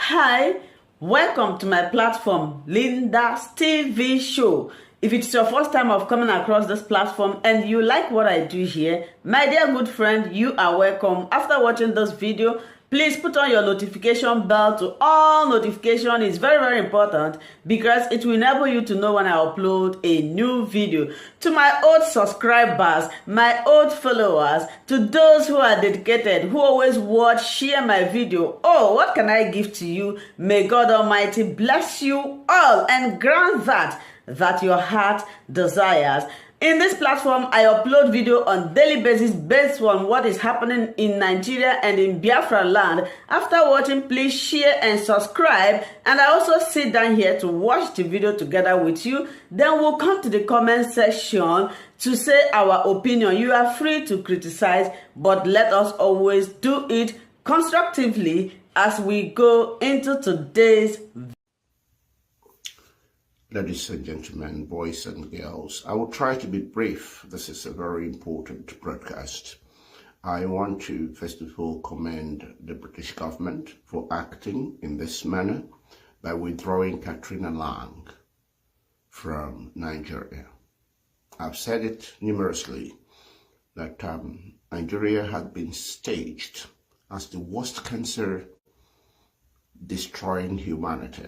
Hi, welcome to my platform, Linda's TV show. If it's your first time of coming across this platform and you like what I do here, my dear good friend, you are welcome. After watching this video, please put on your notification bell to all notification. It's very, very important because it will enable you to know when I upload a new video. To my old subscribers, my old followers, to those who are dedicated, who always watch, share my video, oh, what can I give to you? May God Almighty bless you all and grant that your heart desires. In this platform, I upload video on daily basis based on what is happening in Nigeria and in Biafra land. After watching, please share and subscribe. And I also sit down here to watch the video together with you. Then we'll come to the comment section to say our opinion. You are free to criticize, but let us always do it constructively as we go into today's video. Ladies and gentlemen, boys and girls, I will try to be brief. This is a very important broadcast. I want to first of all commend the British government for acting in this manner by withdrawing Katrina from Nigeria. I've said it numerously that Nigeria had been staged as the worst cancer destroying humanity.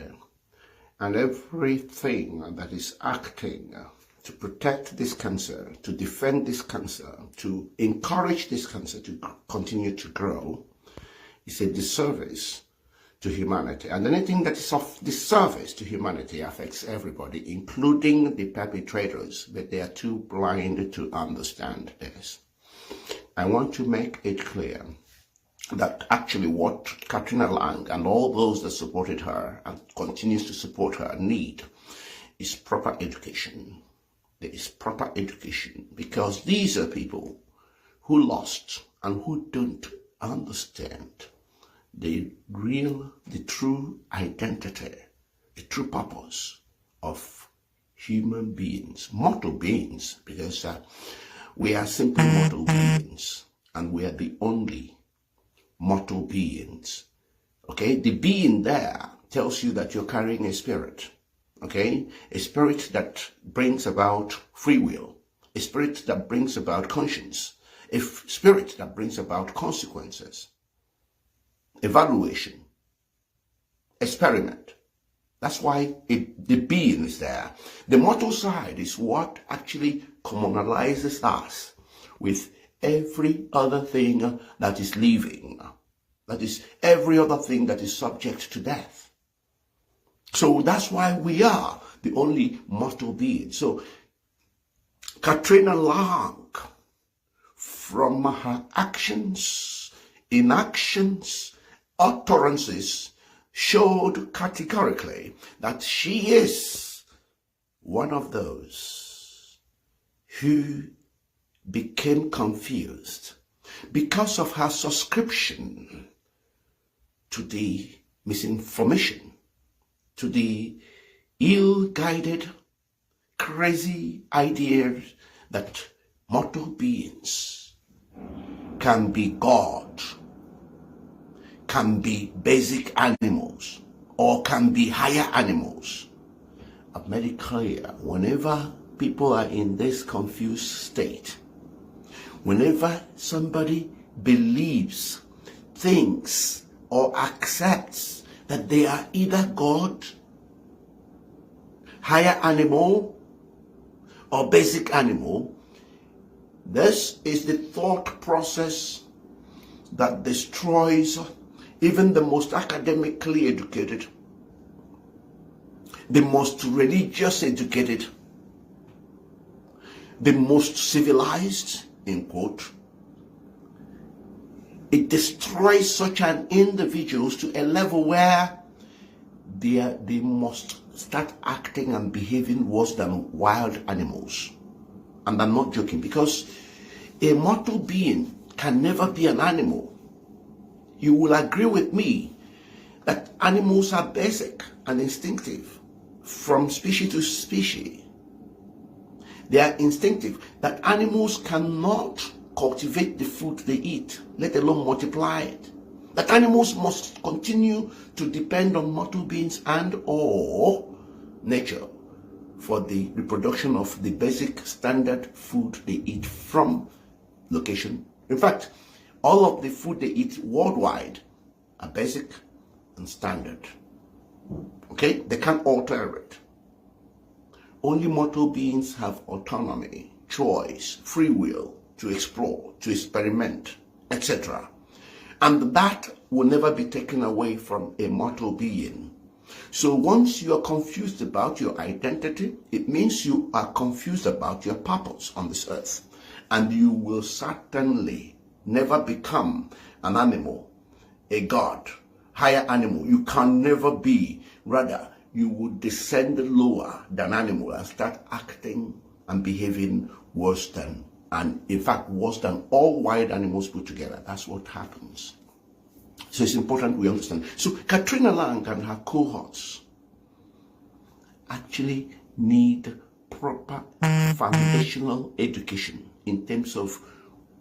And everything that is acting to protect this cancer, to defend this cancer, to encourage this cancer to continue to grow is a disservice to humanity. And anything that is of disservice to humanity affects everybody, including the perpetrators, but they are too blind to understand this. I want to make it clear that actually what Katrina and all those that supported her and continues to support her need is proper education. There is proper education because these are people who lost and who don't understand the true identity, the true purpose of human beings, mortal beings, because we are simply mortal beings and we are the only mortal beings. Okay, the being there tells you that you're carrying a spirit. Okay, a spirit that brings about free will, a spirit that brings about conscience, a spirit that brings about consequences, evaluation, experiment. That's why the being is there. The mortal side is what actually communalizes us with every other thing that is living, that is every other thing that is subject to death. So that's why we are the only mortal being. So Katrina, from her actions, inactions, utterances, showed categorically that she is one of those who became confused because of her subscription to the misinformation, to the ill-guided, crazy ideas that mortal beings can be God, can be basic animals, or can be higher animals. I've made it clear, whenever people are in this confused state, whenever somebody believes, thinks, or accepts that they are either God, higher animal, or basic animal, this is the thought process that destroys even the most academically educated, the most religious educated, the most civilized, in quote. It destroys such an individuals to a level where they must start acting and behaving worse than wild animals. And I'm not joking, because a mortal being can never be an animal. You will agree with me that animals are basic and instinctive from species to species. They are instinctive, that animals cannot cultivate the food they eat, let alone multiply it. That animals must continue to depend on mortal beings and or nature for the reproduction of the basic standard food they eat from location. In fact, all of the food they eat worldwide are basic and standard. Okay? They can't alter it. Only mortal beings have autonomy, choice, free will to explore, to experiment, etc. And that will never be taken away from a mortal being. So once you are confused about your identity, it means you are confused about your purpose on this earth. And you will certainly never become an animal, a god, higher animal. You can never be. Rather, you will descend lower than animal and start acting and behaving worse than, and in fact worse than all wild animals put together. That's what happens. So it's important we understand. So Katrina Lang and her cohorts actually need proper foundational education in terms of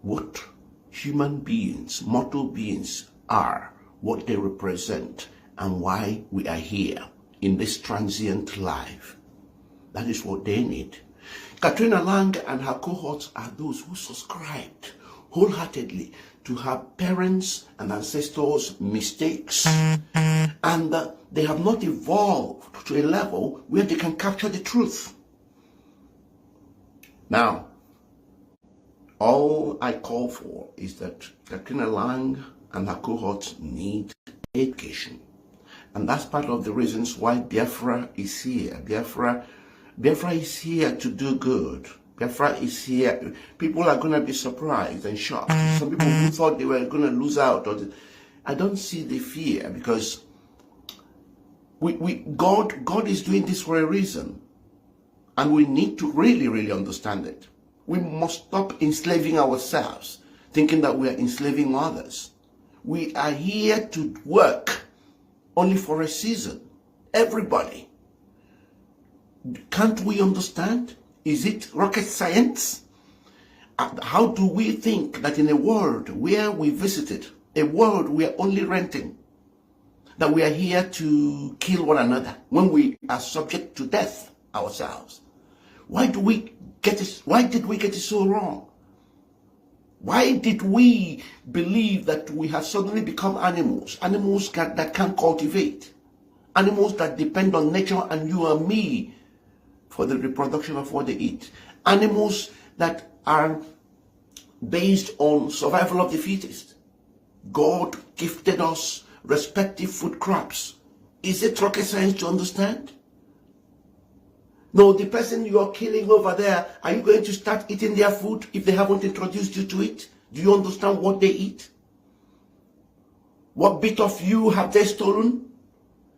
what human beings, mortal beings are, what they represent, and why we are here in this transient life. That is what they need. Katrina Lang and her cohorts are those who subscribed wholeheartedly to her parents' and ancestors' mistakes, and they have not evolved to a level where they can capture the truth. Now, all I call for is that Katrina Lang and her cohorts need education. And that's part of the reasons why Biafra is here. Biafra is here to do good. Biafra is here. People are going to be surprised and shocked. Some people who thought they were going to lose out. I don't see the fear, because God is doing this for a reason. And we need to really, really understand it. We must stop enslaving ourselves, thinking that we are enslaving others. We are here to work only for a season. Everybody. Can't we understand? Is it rocket science? How do we think that in a world where we visited, a world we are only renting, that we are here to kill one another when we are subject to death ourselves? Why did we get it so wrong? Why did we believe that we have suddenly become animals that can't cultivate, animals that depend on nature and you and me for the reproduction of what they eat, animals that are based on survival of the fittest? God gifted us respective food crops. Is it rocket science to understand? No, the person you are killing over there, are you going to start eating their food if they haven't introduced you to it? Do you understand what they eat? What bit of you have they stolen?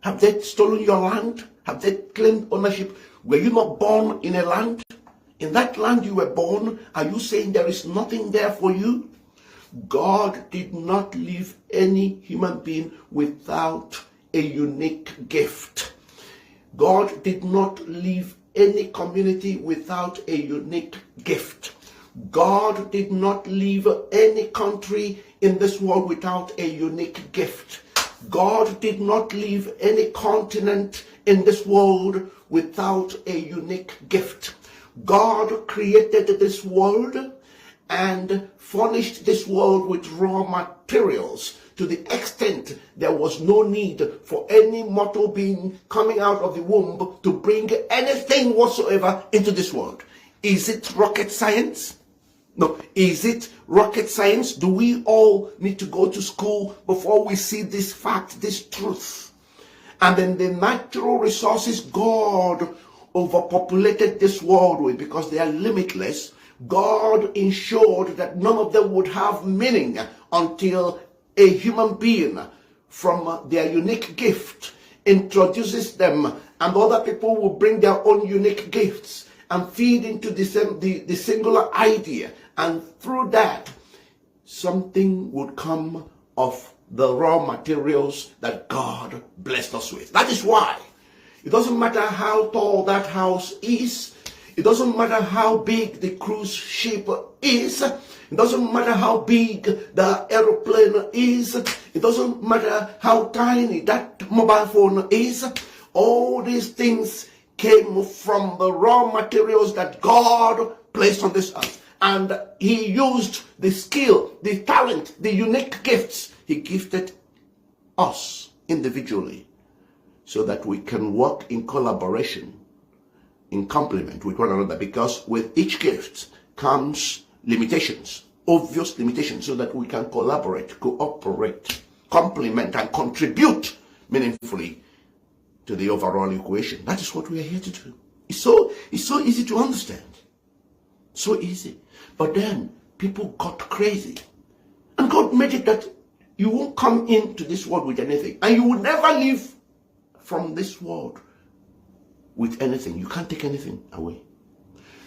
Have they stolen your land? Have they claimed ownership? Were you not born in a land? In that land you were born, are you saying there is nothing there for you? God did not leave any human being without a unique gift. God did not leave any community without a unique gift. God did not leave any country in this world without a unique gift. God did not leave any continent in this world without a unique gift. God created this world and furnished this world with raw materials to the extent there was no need for any mortal being coming out of the womb to bring anything whatsoever into this world. Is it rocket science? No. Is it rocket science? Do we all need to go to school before we see this fact, this truth? And then the natural resources God overpopulated this world with, because they are limitless, God ensured that none of them would have meaning until a human being from their unique gift introduces them, and other people will bring their own unique gifts and feed into the singular idea, and through that something would come of the raw materials that God blessed us with. That is why it doesn't matter how tall that house is, It doesn't matter how big the cruise ship is. It doesn't matter how big the aeroplane is. It doesn't matter how tiny that mobile phone is. All these things came from the raw materials that God placed on this earth. And he used the skill, the talent, the unique gifts he gifted us individually so that we can work in collaboration, in complement with one another, because with each gift comes limitations, obvious limitations, so that we can collaborate, cooperate, complement, and contribute meaningfully to the overall equation. That is what we are here to do. It's so easy to understand. So easy. But then people got crazy. And God made it that you won't come into this world with anything. And you will never leave from this world with anything. You can't take anything away.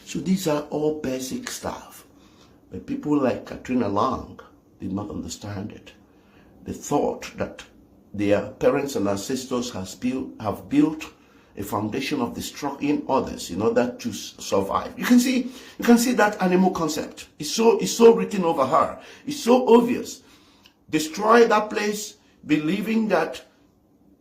So these are all basic stuff. But people like Katrina Lang did not understand it. They thought that their parents and ancestors have built a foundation of destroying others in order to survive. You can see that animal concept. It's so written over her. It's so obvious. Destroy that place, believing that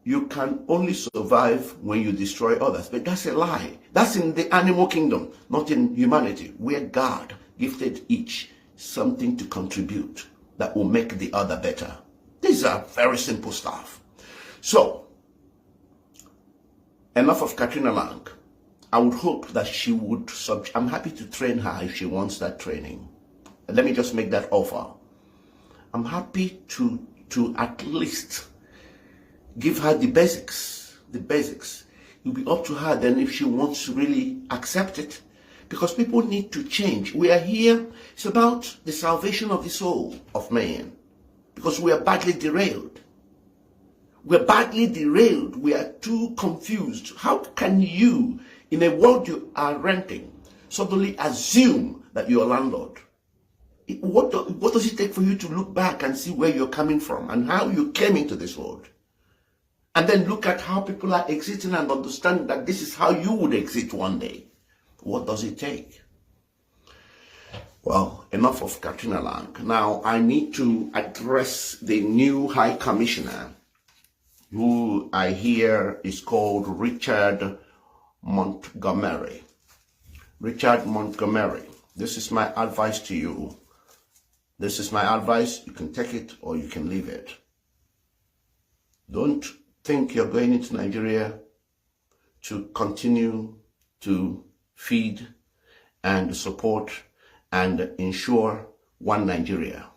you can only survive when you destroy others. But that's a lie. That's in the animal kingdom, not in humanity, where God gifted each something to contribute that will make the other better. These are very simple stuff. So, enough of Katrina Lang. I would hope that she would, I'm happy to train her if she wants that training. Let me just make that offer. I'm happy to at least give her the basics. It'll be up to her then if she wants to really accept it. Because people need to change. We are here, it's about the salvation of the soul of man. Because we are badly derailed. We're badly derailed. We are too confused. How can you, in a world you are renting, suddenly assume that you're a landlord? What does it take for you to look back and see where you're coming from and how you came into this world? And then look at how people are exiting and understand that this is how you would exit one day. What does it take? Well, enough of Katrina Lang. Now, I need to address the new High Commissioner, who I hear is called Richard Montgomery. Richard Montgomery, this is my advice to you. This is my advice. You can take it or you can leave it. Don't think you're going into Nigeria to continue to feed and support and ensure one Nigeria.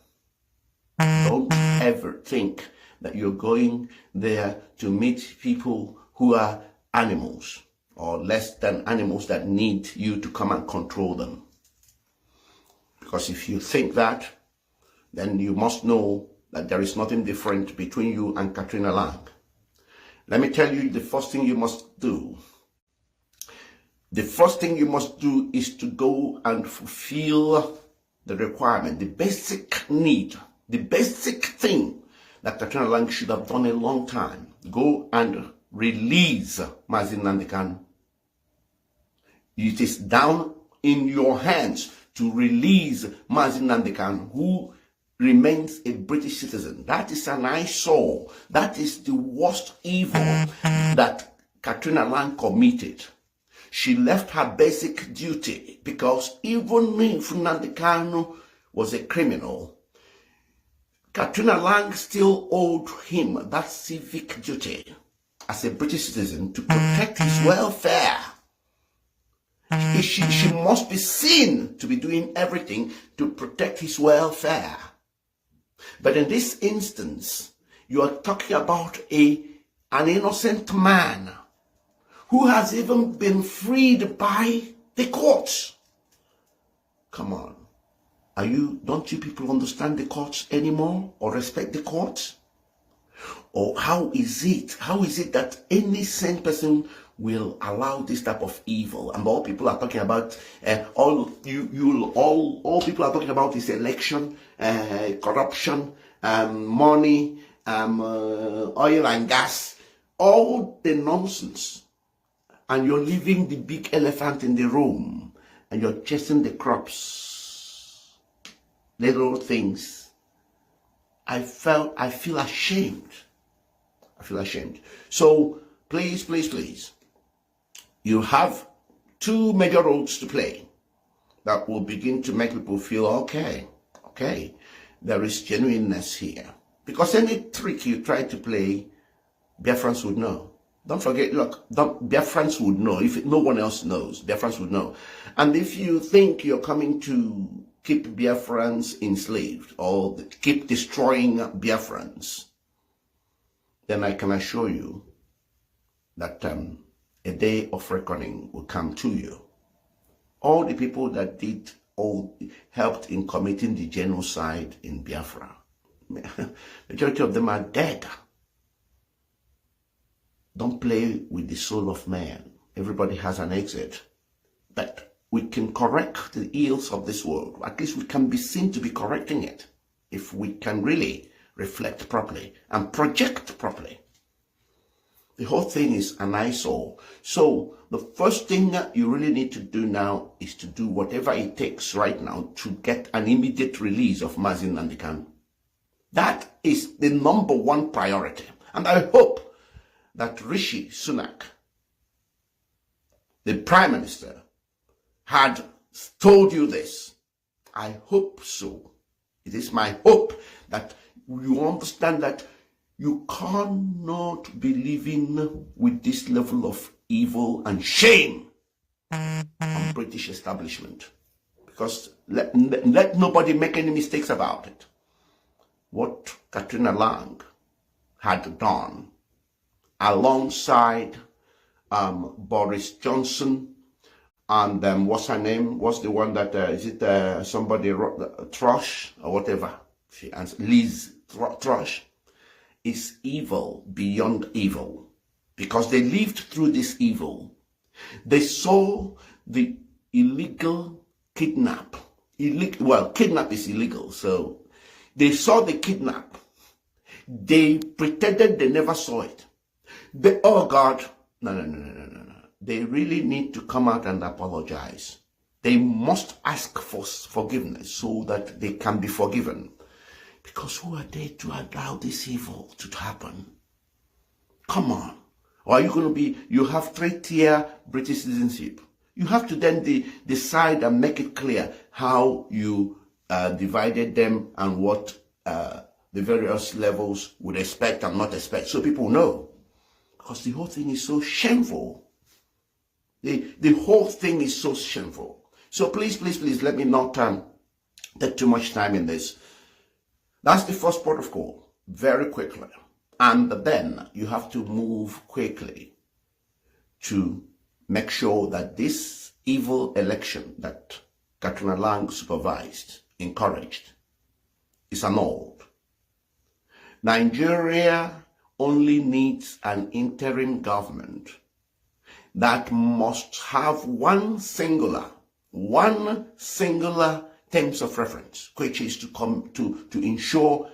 Don't ever think that you're going there to meet people who are animals or less than animals that need you to come and control them. Because if you think that, then you must know that there is nothing different between you and Katrina Lang. Let me tell you the first thing you must do. The first thing you must do is to go and fulfill the requirement, the basic need, the basic thing that Katrina Lang should have done a long time. Go and release NNAMDI KANU. It is down in your hands to release NNAMDI KANU, who remains a British citizen. That is an eyesore. That is the worst evil that Katrina Lang committed. She left her basic duty because even if NNAMDI KANU was a criminal, Katrina Lang still owed him that civic duty as a British citizen to protect his welfare. She must be seen to be doing everything to protect his welfare. But in this instance, you are talking about an innocent man who has even been freed by the courts. Come on. Don't you people understand the courts anymore or respect the courts? Or how is it that any sane person will allow this type of evil? And all people are talking about, all people are talking about is election, corruption, money, oil and gas, all the nonsense. and you're leaving the big elephant in the room, and you're chasing the crops, little things. I feel ashamed. I feel ashamed. So please, please, please, you have two major roles to play that will begin to make people feel okay, there is genuineness here. Because any trick you try to play, Biafrans would know. Don't forget, look, Biafrans would know. If no one else knows, Biafrans would know. And if you think you're coming to keep Biafrans enslaved or keep destroying Biafrans, then I can assure you that a day of reckoning will come to you. All the people that helped in committing the genocide in Biafra, majority of them are dead. Don't play with the soul of man. Everybody has an exit. But we can correct the ills of this world. At least we can be seen to be correcting it if we can really reflect properly and project properly. The whole thing is an eyesore. So the first thing that you really need to do now is to do whatever it takes right now to get an immediate release of NNAMDI KANU. That is the number one priority. And I hope that Rishi Sunak, the Prime Minister, had told you this. I hope so. It is my hope that you understand that you cannot be living with this level of evil and shame on British establishment. Because let nobody make any mistakes about it. What Katrina Lang had done alongside Boris Johnson and what's her name? What's the one that, is it somebody, Trush or whatever? She answered, Liz Trush, is evil beyond evil. Because they lived through this evil. They saw the illegal kidnap. Well, kidnap is illegal, so they saw the kidnap. They pretended they never saw it. Oh God, no. They really need to come out and apologize. They must ask for forgiveness so that they can be forgiven. Because who are they to allow this evil to happen? Come on. Or are you going to be, you have 3-tier British citizenship. You have to then decide and make it clear how you divided them and what the various levels would expect and not expect. So people know. Because the whole thing is so shameful. The whole thing is so shameful. So please, let me not take too much time in this. That's the first port of call, very quickly. And then you have to move quickly to make sure that this evil election that Katrina Lang supervised, encouraged, is annulled. Nigeria only needs an interim government that must have one singular terms of reference, which is to ensure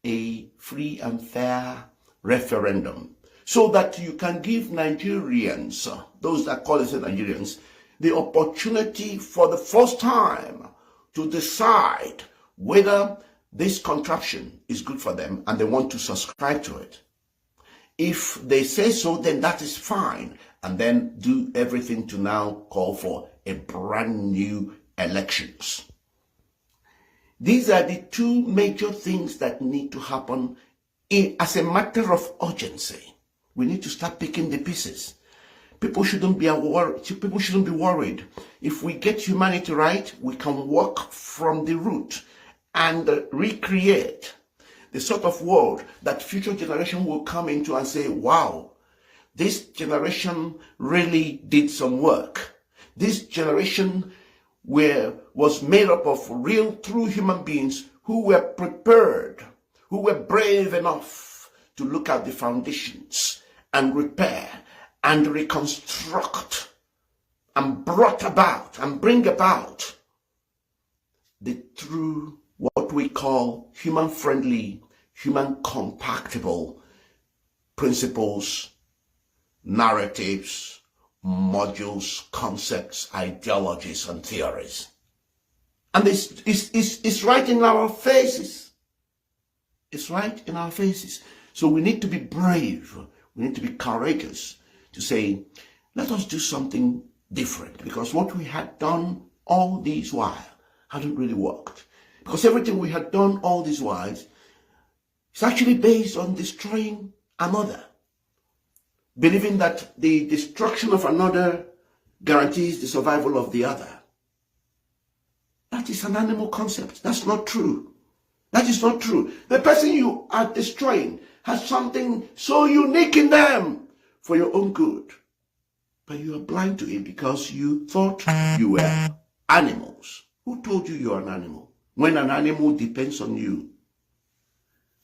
a free and fair referendum, so that you can give Nigerians, those that call themselves Nigerians, the opportunity for the first time to decide whether this contraption is good for them and they want to subscribe to it. If they say so, then that is fine, and then do everything to now call for a brand new elections. These are the two major things that need to happen as a matter of urgency. We need to start picking the pieces. People shouldn't be worried. If we get humanity right, we can work from the root and recreate the sort of world that future generation will come into and say, wow, this generation really did some work. This generation was made up of real, true human beings who were prepared, who were brave enough to look at the foundations and repair and reconstruct and bring about the true, what we call human-friendly, human-compatible principles, narratives, modules, concepts, ideologies, and theories. And it's right in our faces. It's right in our faces. So we need to be brave. We need to be courageous to say, let us do something different, because what we had done all these while hadn't really worked. Because everything we had done all these while is actually based on destroying another, believing that the destruction of another guarantees the survival of the other. That is an animal concept. That's not true. That is not true. The person you are destroying has something so unique in them for your own good. But you are blind to it because you thought you were animals. Who told you you are an animal? When an animal depends on you,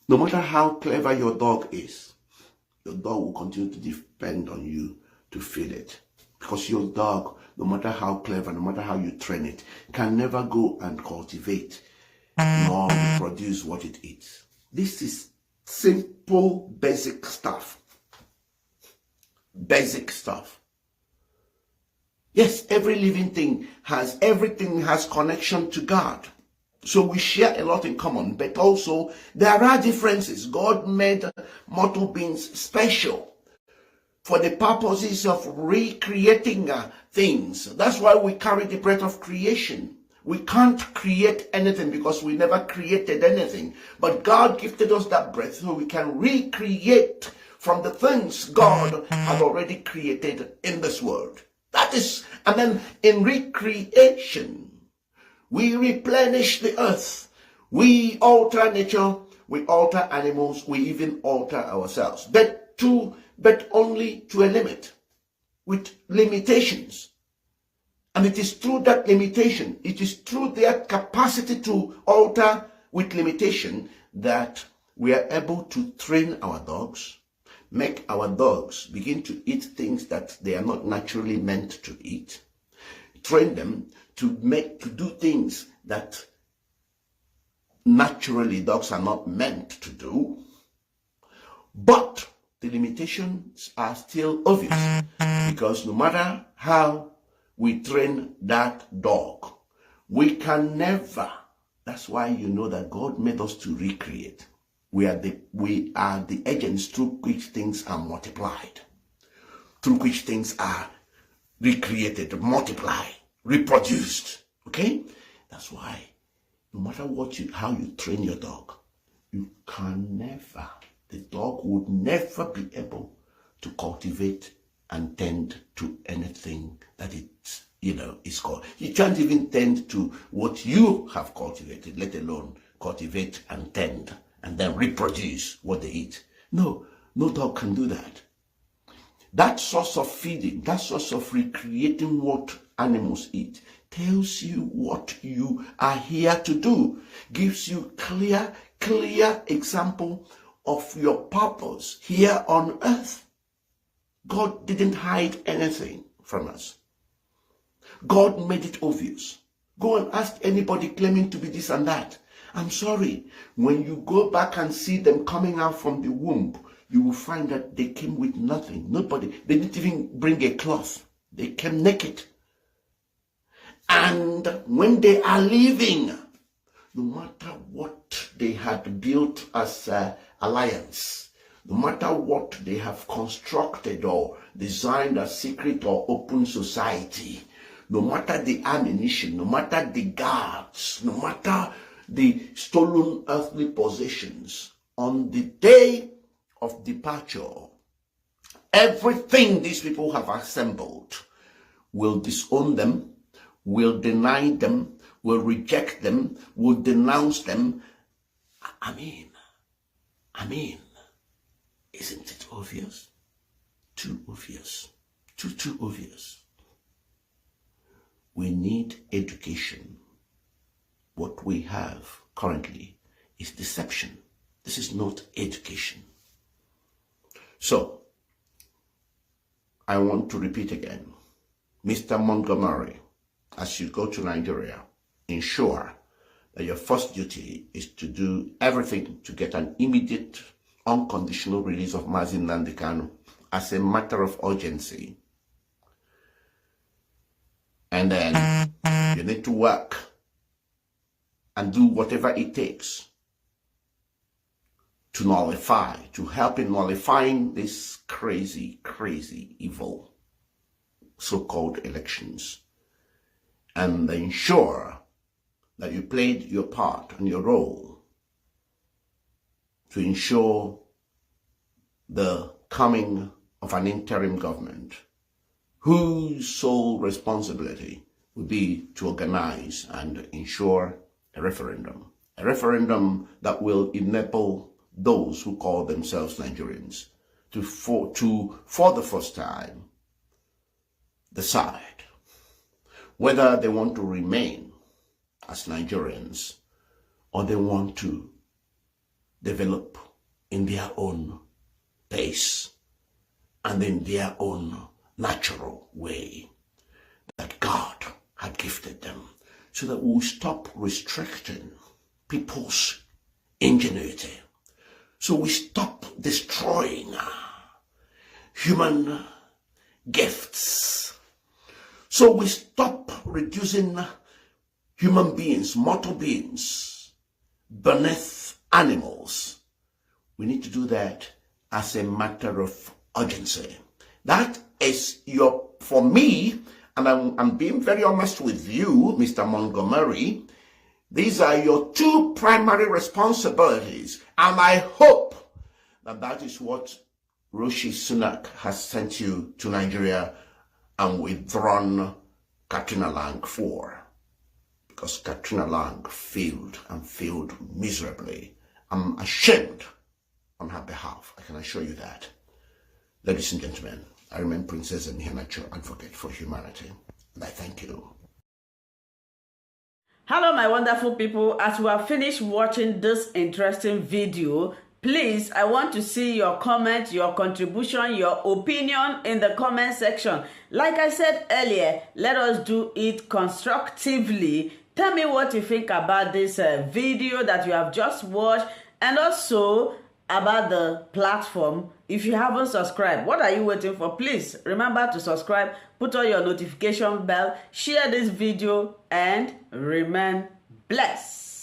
no matter how clever your dog is, your dog will continue to depend on you to feed it. Because your dog, no matter how clever, no matter how you train it, can never go and cultivate nor produce what it eats. This is simple, basic stuff. Basic stuff. Yes, every living thing everything has connection to God. So we share a lot in common, but also there are differences. God made mortal beings special for the purposes of recreating things. That's why we carry the breath of creation. We can't create anything because we never created anything. But God gifted us that breath so we can recreate from the things God had already created in this world. That is, and then in recreation, we replenish the earth. We alter nature. We alter animals. We even alter ourselves. But only to a limit, with limitations. And it is through that limitation, it is through their capacity to alter with limitation that we are able to train our dogs, make our dogs begin to eat things that they are not naturally meant to eat, train them to do things that naturally dogs are not meant to do. But the limitations are still obvious, because no matter how we train that dog, we can never. That's why you know that God made us to recreate. We are the agents through which things are multiplied, through which things are recreated, multiplied, reproduced. Okay? That's why no matter how you train your dog, you can never. The dog would never be able to cultivate and tend to anything that is called. He can't even tend to what you have cultivated, let alone cultivate and tend and then reproduce what they eat. No dog can do that. That source of feeding, that source of recreating what animals eat, tells you what you are here to do, gives you clear example of your purpose here on earth. God didn't hide anything from us. God made it obvious. Go and ask anybody claiming to be this and that. I'm sorry, when you go back and see them coming out from the womb, you will find that they came with nothing. Nobody. They didn't even bring a cloth. They came naked. And when they are leaving, no matter what they had built as alliance, no matter what they have constructed or designed as secret or open society, no matter the ammunition, no matter the guards, no matter the stolen earthly possessions, on the day of departure, everything these people have assembled will disown them, will deny them, will reject them, will denounce them. I mean, isn't it obvious? Too obvious. Too obvious. We need education. What we have currently is deception. This is not education. So, I want to repeat again. Mr. Montgomery, as you go to Nigeria, ensure that your first duty is to do everything to get an immediate, unconditional release of NNAMDI KANU as a matter of urgency. And then you need to work and do whatever it takes to nullify, to help in nullifying this crazy, crazy, evil so-called elections, and ensure that you played your part and your role to ensure the coming of an interim government whose sole responsibility would be to organize and ensure a referendum that will enable those who call themselves Nigerians to for the first time decide whether they want to remain as Nigerians or they want to develop in their own pace and in their own natural way that God had gifted them, so that we'll stop restricting people's ingenuity, so we stop destroying human gifts, so we stop reducing human beings, mortal beings, beneath animals. We need to do that as a matter of urgency. That is for me, and I'm being very honest with you, Mr. Montgomery, these are your two primary responsibilities. And I hope that that is what SH0CKING has sent you to Nigeria and withdrawn Katrina Lang for. Because Katrina Lang failed and failed miserably. I'm ashamed on her behalf, I can assure you that. Ladies and gentlemen, I remain Princess Enihenacho, advocate for humanity, and I thank you. Hello, my wonderful people. As we have finished watching this interesting video, please, I want to see your comment, your contribution, your opinion in the comment section. Like I said earlier, let us do it constructively. Tell me what you think about this video that you have just watched, and also about the platform. If you haven't subscribed, what are you waiting for? Please remember to subscribe, put on your notification bell, share this video, and remain blessed.